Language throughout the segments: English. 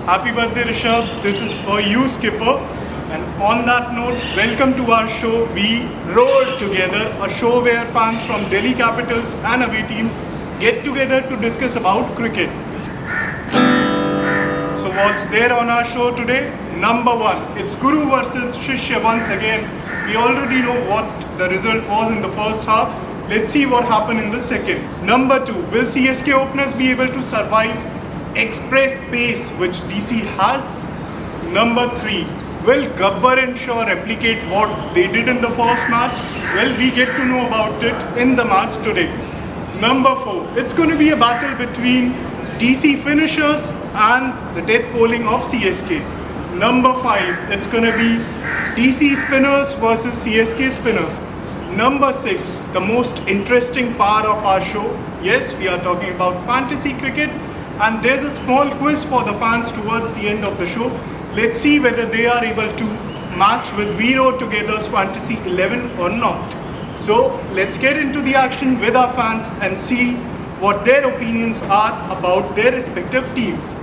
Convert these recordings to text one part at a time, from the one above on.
Happy birthday, Rishabh. This is for you, Skipper. And on that note, welcome to our show, We Roar Together, a show where fans from Delhi Capitals and away teams get together to discuss about cricket. So what's there on our show today? Number one, it's Guru versus Shishya once again. We already know what the result was in the first half. Let's see what happened in the second. Number two, will CSK openers be able to survive express pace which DC has? Number three, will Gabbar and Shaw replicate what they did in the first match? Well, we get to know about it in the match today. Number four, it's going to be a battle between DC finishers and the death bowling of CSK. Number five, it's going to be DC spinners versus CSK spinners. Number six, the most interesting part of our show. Yes, we are talking about fantasy cricket, and there's a small quiz for the fans towards the end of the show. Let's see whether they are able to match with We Roar Together's Fantasy 11 or not. So let's get into the action with our fans and see what their opinions are about their respective teams.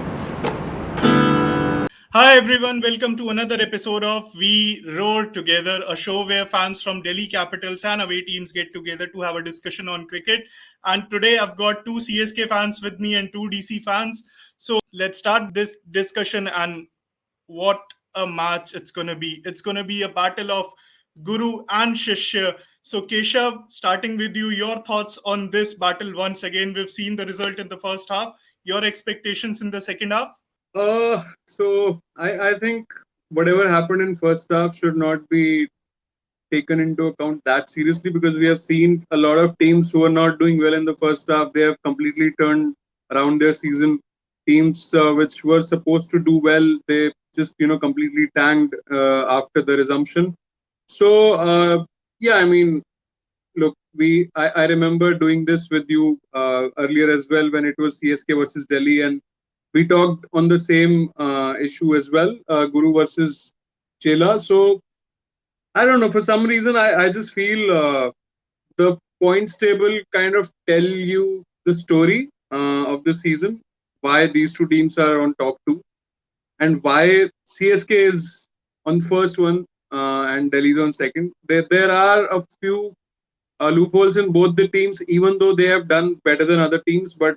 Hi everyone, welcome to another episode of We Roar Together, a show where fans from Delhi Capitals and away teams get together to have a discussion on cricket. And today I've got two CSK fans with me and two DC fans. So let's start this discussion and what a match it's going to be. It's going to be a battle of Guru and Shishya. So Keshav, starting with you, your thoughts on this battle once again. We've seen the result in the first half. Your expectations in the second half? So I think whatever happened in first half should not be taken into account that seriously, because we have seen a lot of teams who are not doing well in the first half. They have completely turned around their season. Teams which were supposed to do well, they just completely tanked after the resumption. So yeah, I mean, look, I remember doing this with you earlier as well when it was CSK versus Delhi, and we talked on the same issue as well, Guru versus Chela. So I don't know. For some reason, I just feel the points table kind of tell you the story of the season, why these two teams are on top two, and why CSK is on first one and Delhi is on second. There are a few loopholes in both the teams, even though they have done better than other teams. But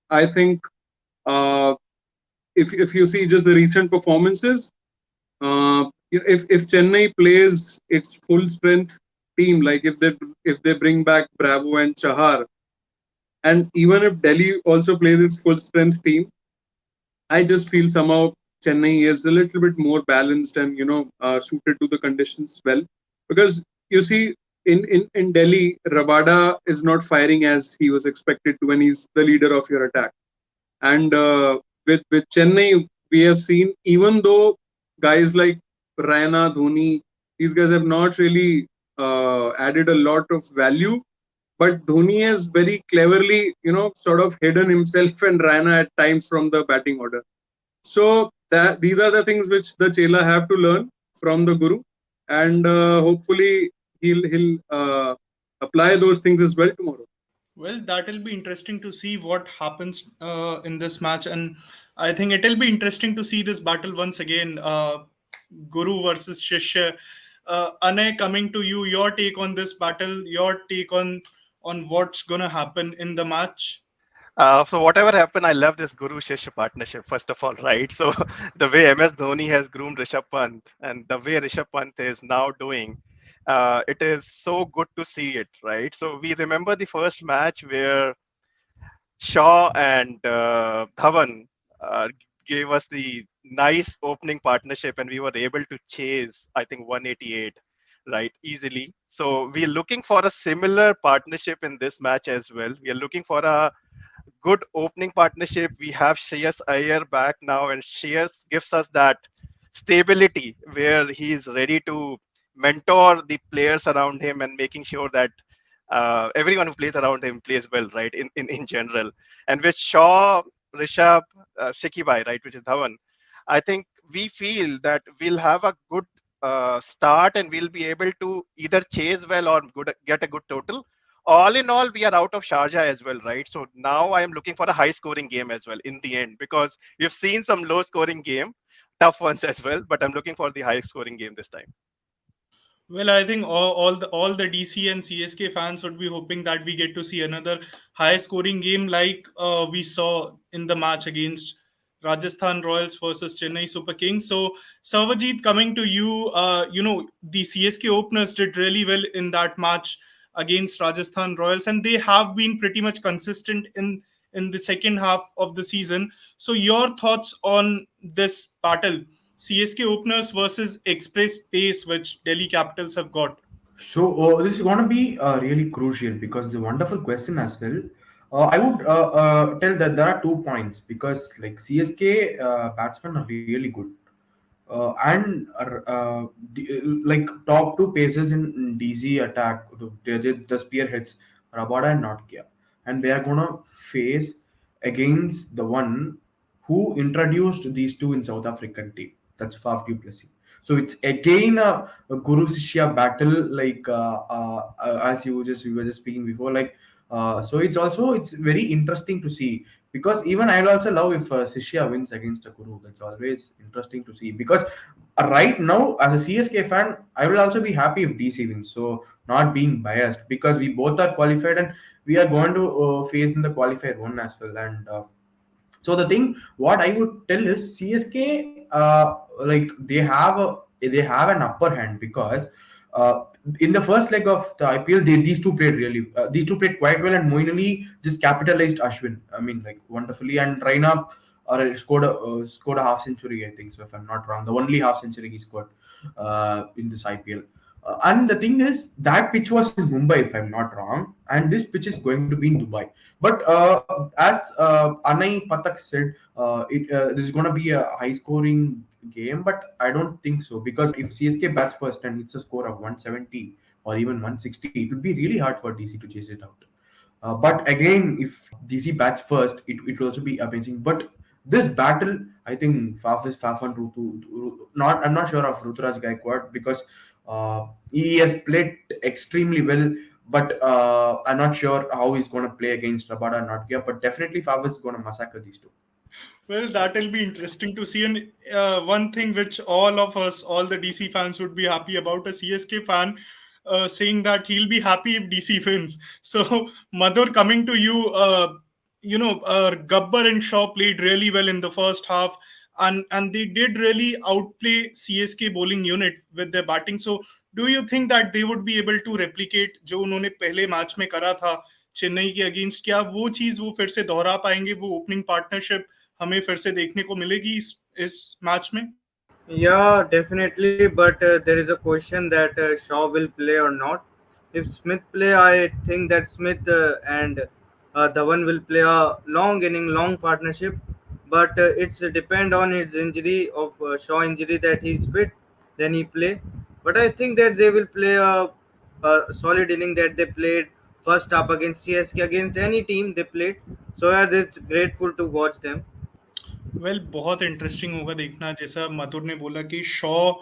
I think uh, if you see just the recent performances, if Chennai plays its full strength team, like if they bring back Bravo and Chahar, and even if Delhi also plays its full strength team, I just feel somehow Chennai is a little bit more balanced and suited to the conditions well. Because you see, in Delhi, Rabada is not firing as he was expected to when he's the leader of your attack. And with Chennai, we have seen, even though guys like Raina, Dhoni, these guys have not really added a lot of value, but Dhoni has very cleverly, sort of hidden himself and Raina at times from the batting order. So that these are the things which the Chela have to learn from the Guru, and hopefully he'll apply those things as well tomorrow. Well, that will be interesting to see what happens in this match, and I think it will be interesting to see this battle once again, Guru versus Shishya. Anay, coming to you, your take on this battle, your take on what's gonna happen in the match. So whatever happened, I love this Guru Shishya partnership. First of all, right? So the way MS Dhoni has groomed Rishabh Pant and the way Rishabh Pant is now doing, it is so good to see it, right? So we remember the first match where Shaw and Dhawan gave us the nice opening partnership, and we were able to chase, I think, 188, right, easily. So we are looking for a similar partnership in this match as well. We are looking for a good opening partnership. We have Shreyas Iyer back now, and Shreyas gives us that stability where he is ready to mentor the players around him and making sure that everyone who plays around him plays well, right, in general. And with Shaw, Rishabh, Shikibai, right, which is Dhawan, I think we feel that we'll have a good start and we'll be able to either chase well or get a good total, all in all, we are out of Sharjah as well, right? So now I am looking for a high scoring game as well in the end, because we've seen some low scoring game, tough ones as well, but I'm looking for the high scoring game this time. Well, I think all the DC and CSK fans would be hoping that we get to see another high scoring game like we saw in the match against Rajasthan Royals versus Chennai Super Kings. So, Sarvajit, coming to you, the CSK openers did really well in that match against Rajasthan Royals, and they have been pretty much consistent in the second half of the season. So, your thoughts on this battle? CSK openers versus express pace which Delhi Capitals have got. So this is going to be really crucial because the wonderful question as well. I would tell that there are 2 points because like CSK batsmen are really good, and like top two paces in DC attack, the spearheads Rabada and Notkia, and they are gonna face against the one who introduced these two in South African team. That's Faf du Plessis. So it's again a Guru Shishya battle, like as you were just speaking before, like. So it's very interesting to see because even I'll also love if Shishya wins against a Guru. That's always interesting to see because right now, as a CSK fan, I will also be happy if DC wins. So not being biased because we both are qualified and we are going to face in the qualifier one as well. And so the thing, what I would tell is CSK, like they have an upper hand because in the first leg of the IPL, these two played quite well, and Moeen Ali just capitalized Ashwin. I mean, like wonderfully, and Raina scored a half century, I think. So if I'm not wrong, the only half century he scored in this IPL. And the thing is, that pitch was in Mumbai, if I'm not wrong, and this pitch is going to be in Dubai. But as Anai Patak said, this is going to be a high scoring game, but I don't think so because if CSK bats first and hits a score of 170 or even 160, it would be really hard for DC to chase it out. But again, if DC bats first, it will also be amazing. But this battle, I think Faf is Faf and Not, I'm not sure of Ruturaj Gaikwad because he has played extremely well. But I'm not sure how he's going to play against Rabada and Notkia. But definitely Faf is going to massacre these two. Well, that will be interesting to see. And one thing which all of us, all the DC fans would be happy about, a CSK fan saying that he'll be happy if DC wins. So, Madhur, coming to you, Gabbar and Shaw played really well in the first half. And they did really outplay CSK bowling unit with their batting. So, do you think that they would be able to replicate जो उन्होंने पहले match में करा था चेन्नई के against? क्या वो चीज वो फिर से दोहरा पाएंगे? वो ओपनिंग पार्टनरशिप हमें फिर से देखने को मिलेगी इस मैच में? Yeah, definitely. But there is a question that Shaw will play or not. If Smith play, I think that Smith and Dhawan will play a long inning, long partnership. But it's depend on his injury of Shaw injury that he's fit, then he play. But I think that they will play a solid inning that they played first half against CSK against any team they played. So yeah, it's grateful to watch them. Well बहुत interesting होगा देखना, जैसा मथुर ने बोला कि Shaw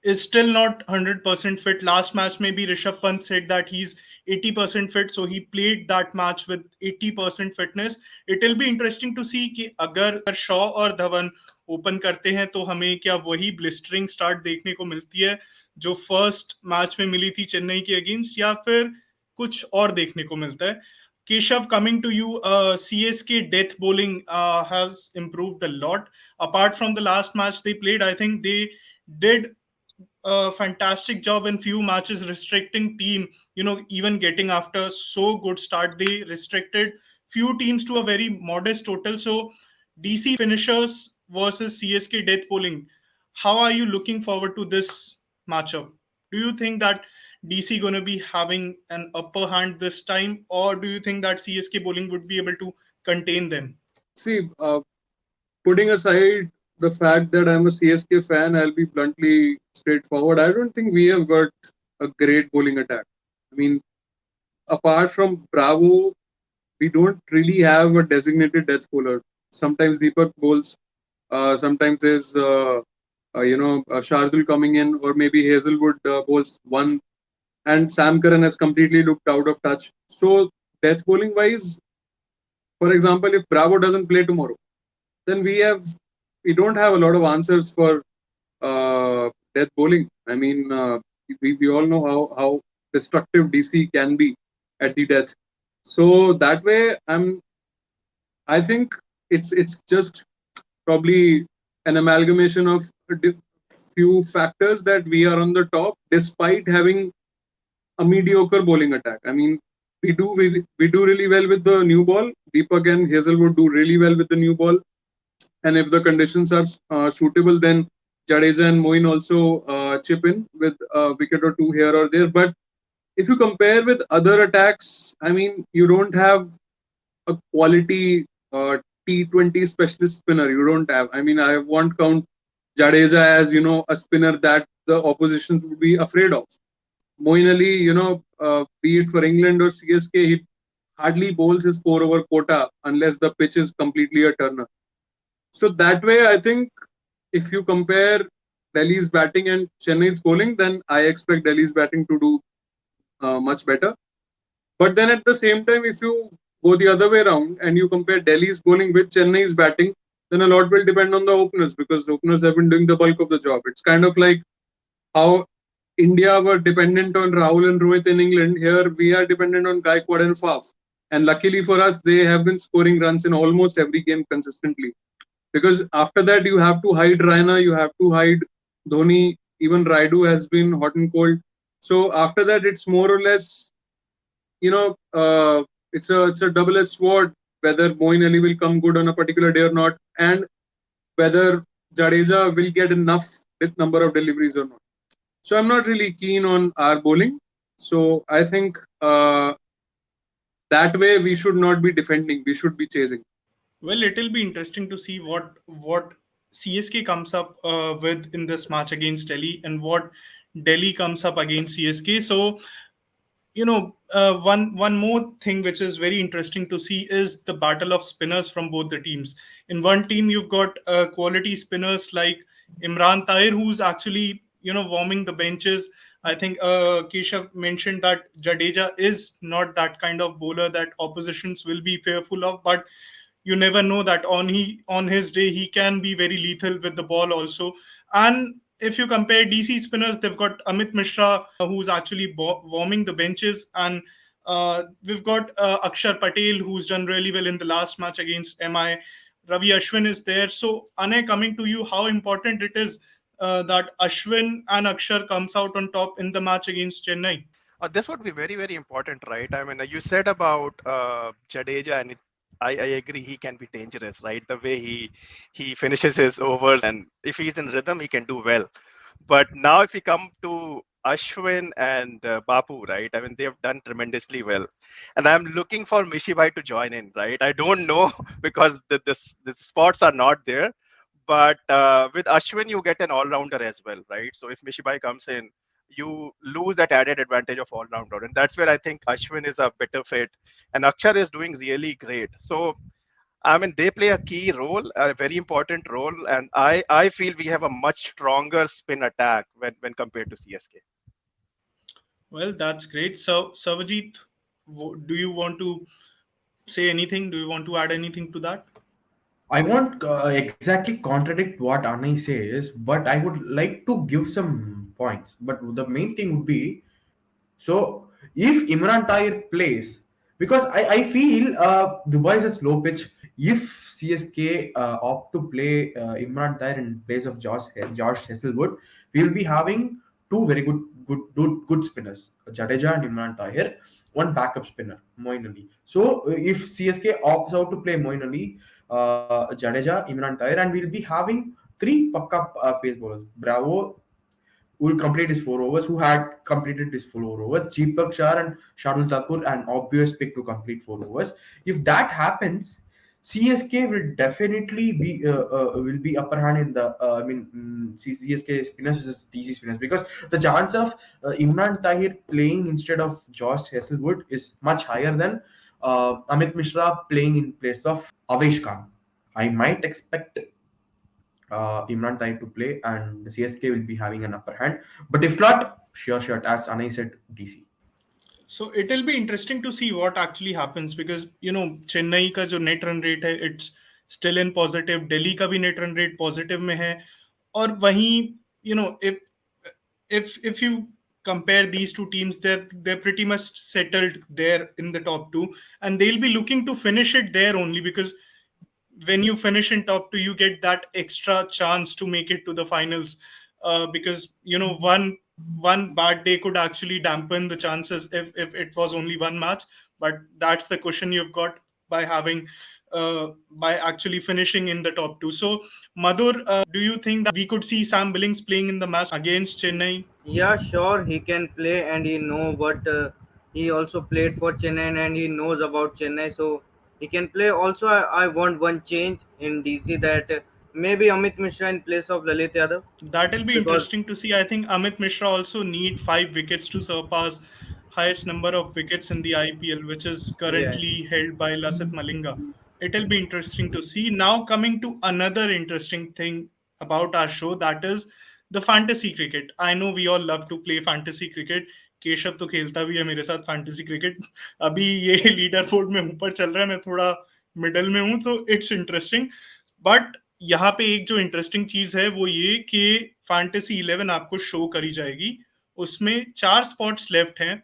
is still not 100% fit. Last match में भी Rishabh Pant said that he is 80% fit, so he played that match with 80% fitness. It will be interesting to see कि अगर शॉ और धवन ओपन करते हैं तो हमें क्या वही ब्लिस्टरिंग स्टार्ट देखने को मिलती है जो फर्स्ट मैच में मिली थी चेन्नई के अगेंस्ट, या फिर कुछ और देखने को मिलता है? Keshav, coming to you, CSK death bowling has improved a lot. Apart from the last match they played, I think they did a fantastic job in few matches restricting team. Even getting after so good start, they restricted few teams to a very modest total. So, DC finishers versus CSK death bowling. How are you looking forward to this matchup? Do you think that DC going to be having an upper hand this time, or do you think that CSK bowling would be able to contain them? See, putting aside the fact that I'm a CSK fan, I'll be bluntly straightforward. I don't think we have got a great bowling attack. I mean, apart from Bravo, we don't really have a designated death bowler. Sometimes Deepak bowls. Sometimes there's Shardul coming in, or maybe Hazelwood bowls one and Sam Curran has completely looked out of touch. So death bowling wise, for example, if Bravo doesn't play tomorrow, then we don't have a lot of answers for death bowling. I mean, we all know how destructive DC can be at the death. So that way, I think it's just probably an amalgamation of a few factors that we are on the top despite having a mediocre bowling attack. I mean, we do really well with the new ball. Deepak and Hazelwood do really well with the new ball, and if the conditions are suitable, then Jadeja and Moin also chip in with a wicket or two here or there. But if you compare with other attacks, I mean, you don't have a quality T20 specialist spinner. You don't have. I mean, I won't count Jadeja as a spinner that the opposition would be afraid of. Moin Ali, be it for England or CSK, he hardly bowls his 4 over quota unless the pitch is completely a turner. So that way, I think if you compare Delhi's batting and Chennai's bowling, then I expect Delhi's batting to do much better. But then at the same time, if you go the other way around and you compare Delhi's bowling with Chennai's batting, then a lot will depend on the openers because openers have been doing the bulk of the job. It's kind of like how India were dependent on Rahul and Rohit in England. Here we are dependent on Gaikwad and Faf. And luckily for us, they have been scoring runs in almost every game consistently. Because after that, you have to hide Raina, you have to hide Dhoni. Even Raidu has been hot and cold. So after that, it's more or less, it's a double-edged sword whether Moin Ali will come good on a particular day or not, and whether Jadeja will get enough number of deliveries or not. So I'm not really keen on our bowling. So I think that way we should not be defending, we should be chasing. Well, it'll be interesting to see what CSK comes up with in this match against Delhi and what Delhi comes up against CSK. So, one more thing which is very interesting to see is the battle of spinners from both the teams. In one team, you've got quality spinners like Imran Tahir, who's actually warming the benches. I think Keshav mentioned that Jadeja is not that kind of bowler that oppositions will be fearful of, but you never know that on his day he can be very lethal with the ball also. And if you compare DC spinners, they've got Amit Mishra, who's actually warming the benches, and we've got Akshar Patel, who's done really well in the last match against MI. Ravi Ashwin is there. So, Anay, coming to you, how important it is that Ashwin and Akshar comes out on top in the match against Chennai? This would be very, very important, right? I mean, you said about Jadeja, and I agree he can be dangerous, right? The way he finishes his overs, and if he's in rhythm, he can do well. But now, if we come to Ashwin and Bapu, right? I mean, they have done tremendously well, and I'm looking for Mishibai to join in, right? I don't know because the spots are not there, but with Ashwin, you get an all-rounder as well, right? So if Mishibai comes in, you lose that added advantage of all-rounder, and that's where I think Ashwin is a better fit, and Akshar is doing really great. So I mean, they play a key role, a very important role, and I feel we have a much stronger spin attack when compared to CSK. Well, that's great. So, Savajit, do you want to say anything? Do you want to add anything to that? I won't exactly contradict what Anai says, but I would like to give some points. But the main thing would be, so if Imran Tahir plays, because I feel Dubai is a slow pitch. If CSK opt to play Imran Tahir in place of Josh Heselwood, we will be having two very good spinners, Jadeja and Imran Tahir, one backup spinner, Moin Ali. So if CSK opts out to play Moin Ali, Jadeja, Imran Tahir, and we'll be having three pakka pace bowlers. Bravo will complete his 4 overs, who had completed his 4 overs. Deepak Char and Shardul Thakur, an obvious pick to complete 4 overs. If that happens, CSK will definitely be upper hand in the CSK spinners versus DC spinners, because the chance of Imran Tahir playing instead of Josh Heselwood is much higher than Amit Mishra playing in place of Avesh Khan. I might expect Imran Tahir to play, and the CSK will be having an upper hand. But if not, sure attacks, and I said DC. So it'll be interesting to see what actually happens because Chennai का जो net run rate है it's still in positive, Delhi का भी net run rate positive में है, और वहीं if you compare these two teams, they're pretty much settled there in the top two, and they'll be looking to finish it there only because when you finish in top two, you get that extra chance to make it to the finals. Because one bad day could actually dampen the chances if it was only one match. But that's the cushion you've got by having by actually finishing in the top two. So, Madhur, do you think that we could see Sam Billings playing in the match against Chennai? Yeah, sure, he can play, and he know what he also played for Chennai, and he knows about Chennai, so he can play. Also, I want one change in DC, that maybe Amit Mishra in place of Lalit Yadav, That'll be because interesting to see. I think Amit Mishra also need 5 wickets to surpass highest number of wickets in the IPL, which is yeah. currently held by Lasith Malinga. It'll be interesting to see. Now coming to another interesting thing about our show, that is the fantasy cricket. I know we all love to play fantasy cricket. Keshav तो खेलता भी है मेरे साथ fantasy cricket. अभी ये leader board में ऊपर चल रहा है, मैं थोड़ा मिडल में हूँ, so it's interesting. बट यहाँ पे एक जो इंटरेस्टिंग चीज है वो ये कि फैंटेसी 11 आपको शो करी जाएगी. उसमें 4 स्पॉट्स लेफ्ट हैं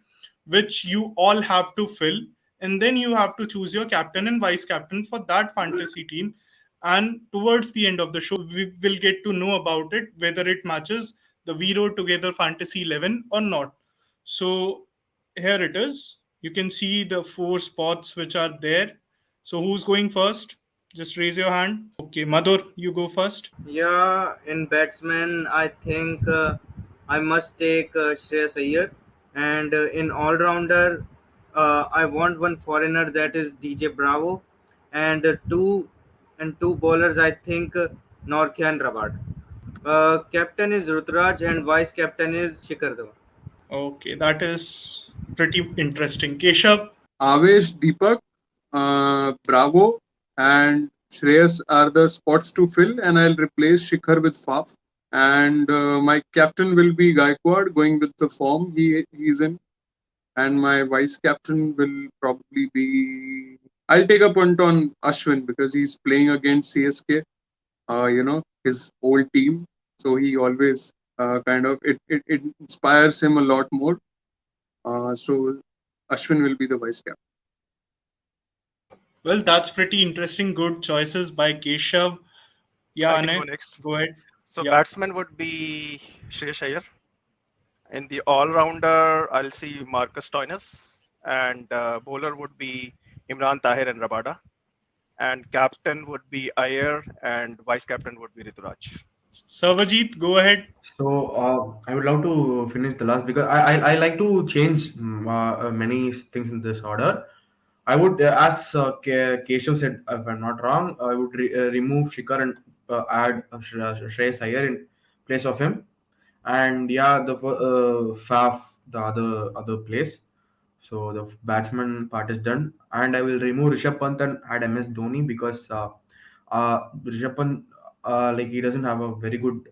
which you all have to fill, and then you have to choose your captain and vice captain for that fantasy team. And towards the end of the show, we will get to know about it, whether it matches the We Row Together Fantasy 11 or not. So here it is. You can see the 4 spots which are there. So who's going first? Just raise your hand. Okay, Madhur, you go first. Yeah, in batsman, I think I must take Shreyas Iyer, and in all rounder, I want one foreigner, that is DJ Bravo, and two bowlers, I think Nortje and Rabad. Captain is Rutraj, and vice captain is Shikhar Dhawan. Okay, that is pretty interesting. Keshav, Avesh, Deepak, Bravo, and Shreyas are the spots to fill, and I'll replace Shikhar with Faf. And my captain will be Gaikwad, going with the form he's in. And my vice captain will probably be. I'll take a punt on Ashwin because he's playing against CSK. His old team, so he always kind of it inspires him a lot more. So Ashwin will be the vice captain. well, that's pretty interesting. Good choices by Keshav. Yeah, I can go Anay, next. go ahead. So Yeah. batsman would be Shreyas Iyer. In the all-rounder, I'll see Marcus Stoinis, and bowler would be Imran Tahir and Rabada, and captain would be Iyer, and vice captain would be Rituraj. Sarvajit, go ahead. So I would love to finish the last because I like to change many things in this order. I would, as Keshav said, if I'm not wrong, I would remove Shikhar and add Shreyas Iyer in place of him, and yeah, the Faf the other place. So the batsman part is done, and I will remove Rishabh Pant and add MS Dhoni because Rishabh Pant like he doesn't have a very good,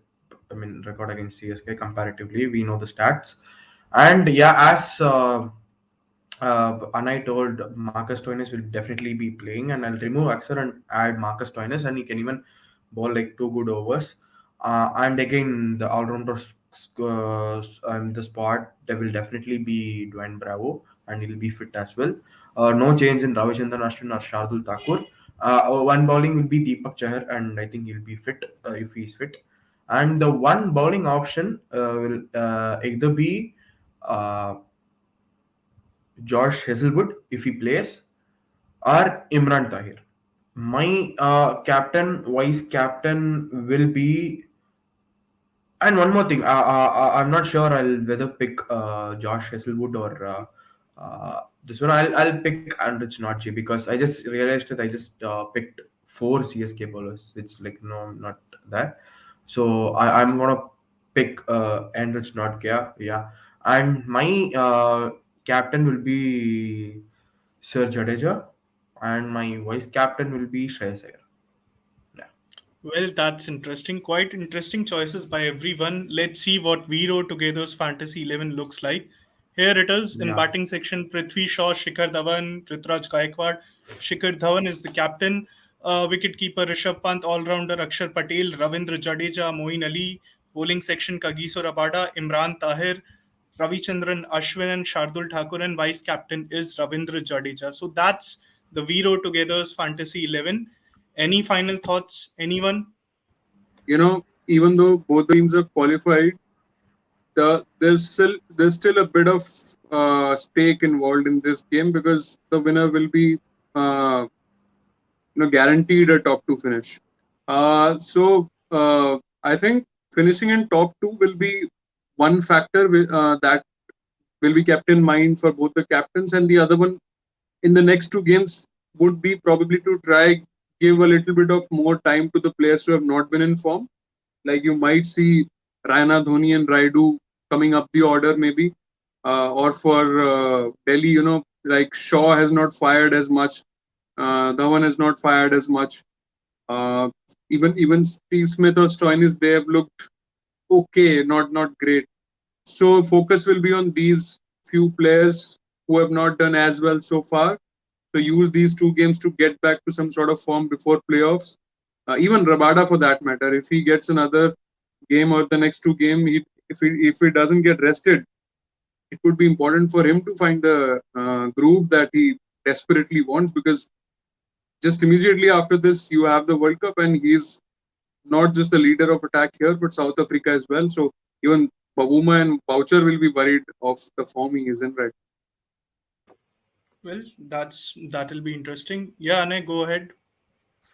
I mean, record against CSK comparatively. We know the stats, and yeah, as Anai told, Marcus Stoinis will definitely be playing, and I'll remove Axar and add Marcus Stoinis, and he can even bowl like 2 good overs. And again, the all-rounder and the spot there will definitely be Dwayne Bravo, and he'll be fit as well. No change in Ravichandran Ashwin or Shardul Thakur. One bowling will be Deepak Chahar, and I think he'll be fit if he's fit. And the one bowling option will either be Josh Hazelwood if he plays, or Imran Tahir. My captain, vice captain will be. And one more thing, I'm not sure I'll whether pick Josh Hazelwood or this one. I'll pick Andrich Notche because I just realized that I just picked 4 CSK bowlers. It's like no, not that. So I'm gonna pick Andrich Notche. Yeah, and my captain will be Sir Jadeja, and my vice captain will be Shreyas Iyer. Yeah. Well, that's interesting. Quite interesting choices by everyone. Let's see what Vero Together's Fantasy 11 looks like. Here it is in Yeah. batting section: Prithvi Shaw, Shikhar Dhawan, Rituraj Gaikwad. Shikhar Dhawan is the captain. Wicketkeeper Rishabh Pant, all-rounder Akshar Patel, Ravindra Jadeja, Moeen Ali. Bowling section: Kagiso Rabada, Imran Tahir, Ravichandran Ashwin, and Shardul Thakur. And vice captain is Ravindra Jadeja. So that's the Vero Together's Fantasy 11. Any final thoughts, anyone? Even though both the teams have qualified, there's still a bit of stake involved in this game because the winner will be uh, guaranteed a top two finish. So I think finishing in top two will be one factor that will be kept in mind for both the captains, and the other one in the next two games would be probably to try give a little bit of more time to the players who have not been in form. Like you might see Raina, Dhoni, and Raidu coming up the order maybe, or for Delhi, like Shaw has not fired as much, Dhawan has not fired as much. Uh, even Steve Smith or Stoinis, they have looked okay, not great. So focus will be on these few players who have not done as well so far. So use these two games to get back to some sort of form before playoffs. Even Rabada, for that matter, if he gets another game or the next two game, if he doesn't get rested, it would be important for him to find the groove that he desperately wants, because just immediately after this you have the World Cup, and he's not just the leader of attack here but South Africa as well. So even Babuma and Boucher will be worried of the form he is in right. Well, that'll be interesting. Yeah, Anay, go ahead.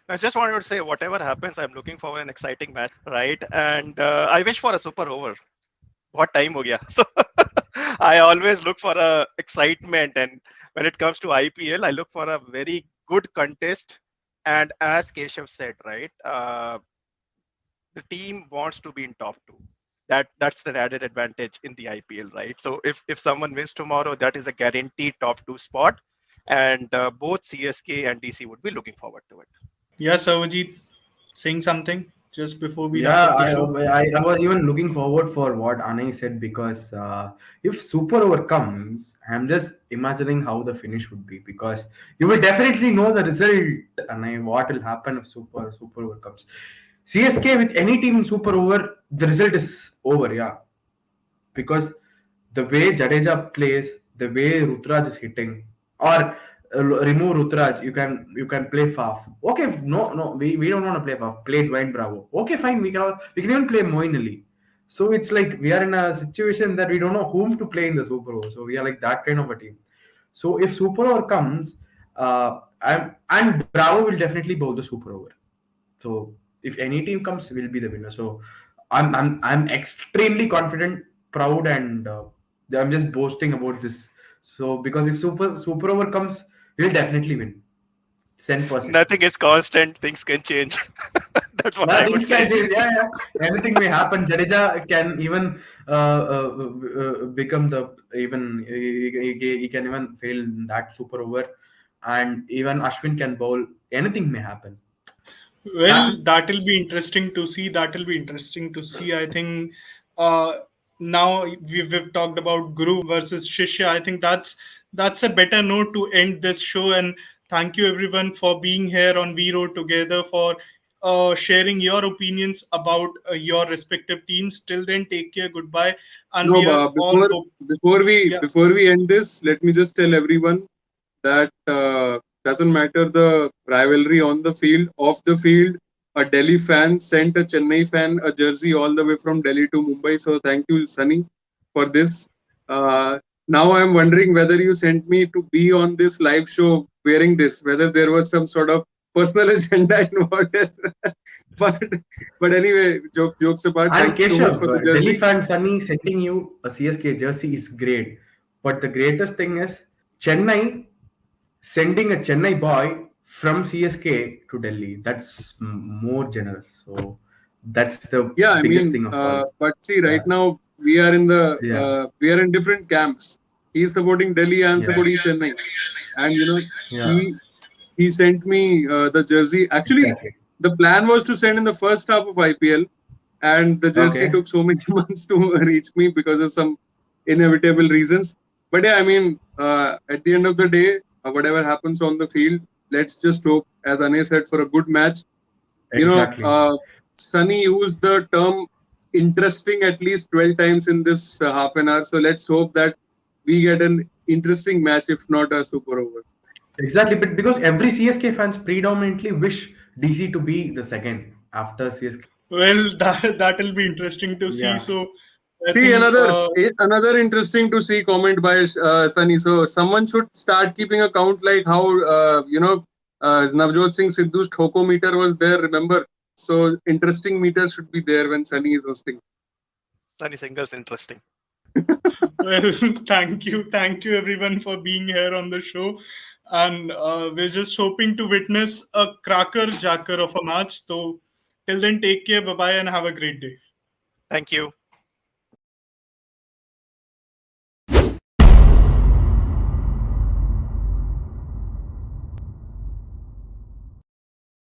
I just wanted to say, whatever happens, I'm looking for an exciting match, right? And I wish for a super over. What time ho gaya? So I always look for a excitement, and when it comes to IPL, I look for a very good contest. And as Keshav said, right, the team wants to be in top two. That's the added advantage in the IPL, right? So if someone wins tomorrow, that is a guaranteed top two spot, and both CSK and DC would be looking forward to it. Yeah, Sarvajit, saying something just before we wrap Yeah, up the I, show. I was even looking forward for what Anay said because if super over comes, I'm just imagining how the finish would be because you will definitely know the result and what will happen if super over comes. CSK with any team in super over, the result is over, yeah. Because the way Jadeja plays, the way Rutraj is hitting, or remove Rutraj, you can play Faf. Okay, no, we don't want to play Faf. Play Dwayne Bravo. Okay, fine. We can even play Moeen Ali. So it's like we are in a situation that we don't know whom to play in the Super Over. So we are like that kind of a team. So if Super Over comes, and Bravo will definitely bowl the Super Over. So if any team comes, we'll be the winner. So I'm extremely confident, proud, and I'm just boasting about this. So because if super over comes, we'll definitely win. 10%. Nothing is constant; things can change. That's what I would Things can say. change. Yeah. Anything may happen. Jadeja can even become the even he can even fail in that super over, and even Ashwin can bowl. Anything may happen. Yeah. Well, that'll be interesting to see. That'll be interesting to see. I think uh, now we've talked about Guru versus Shishya. I think that's a better note to end this show. And thank you everyone for being here on Vero together, for sharing your opinions about your respective teams. Till then, take care. Goodbye. And No, we are all before hope. before we Yeah. before we end this, let me just tell everyone that doesn't matter the rivalry on the field, off the field. A Delhi fan sent a Chennai fan a jersey all the way from Delhi to Mumbai. So thank you, Sunny, for this. Now I'm wondering whether you sent me to be on this live show wearing this, whether there was some sort of personal agenda involved. but but anyway, jokes apart. And Thank you so much Keshav, for the Delhi jersey. fan Sunny sending you a CSK jersey is great. But the greatest thing is Chennai sending a Chennai boy from CSK to Delhi. That's more generous. So that's the Yeah, I biggest mean, thing of all. but see, right Yeah. now Yeah. we are in different camps. He's supporting Delhi, I'm Yeah. supporting Chennai, and Yeah. he he sent me the jersey. Actually, Exactly. the plan was to send in the first half of IPL, and the jersey Okay. took so many months to reach me because of some inevitable reasons. But yeah, I mean, at the end of the day, whatever happens on the field, let's just hope, as Ane said, for a good match. Exactly. Sunny used the term interesting at least 12 times in this half an hour. So let's hope that we get an interesting match, if not a super over. Exactly, but because every CSK fans predominantly wish DC to be the second after CSK. Well, that'll be interesting to see. Yeah. So I See, think another interesting to see comment by Sunny. So someone should start keeping a count like how Navjot Singh Sidhu's Thoko meter was there. Remember, so interesting meter should be there when Sunny is hosting. Sunny Single's interesting. well, thank you everyone for being here on the show, and we're just hoping to witness a cracker jacker of a match. So till then, take care, bye bye, and have a great day. Thank you.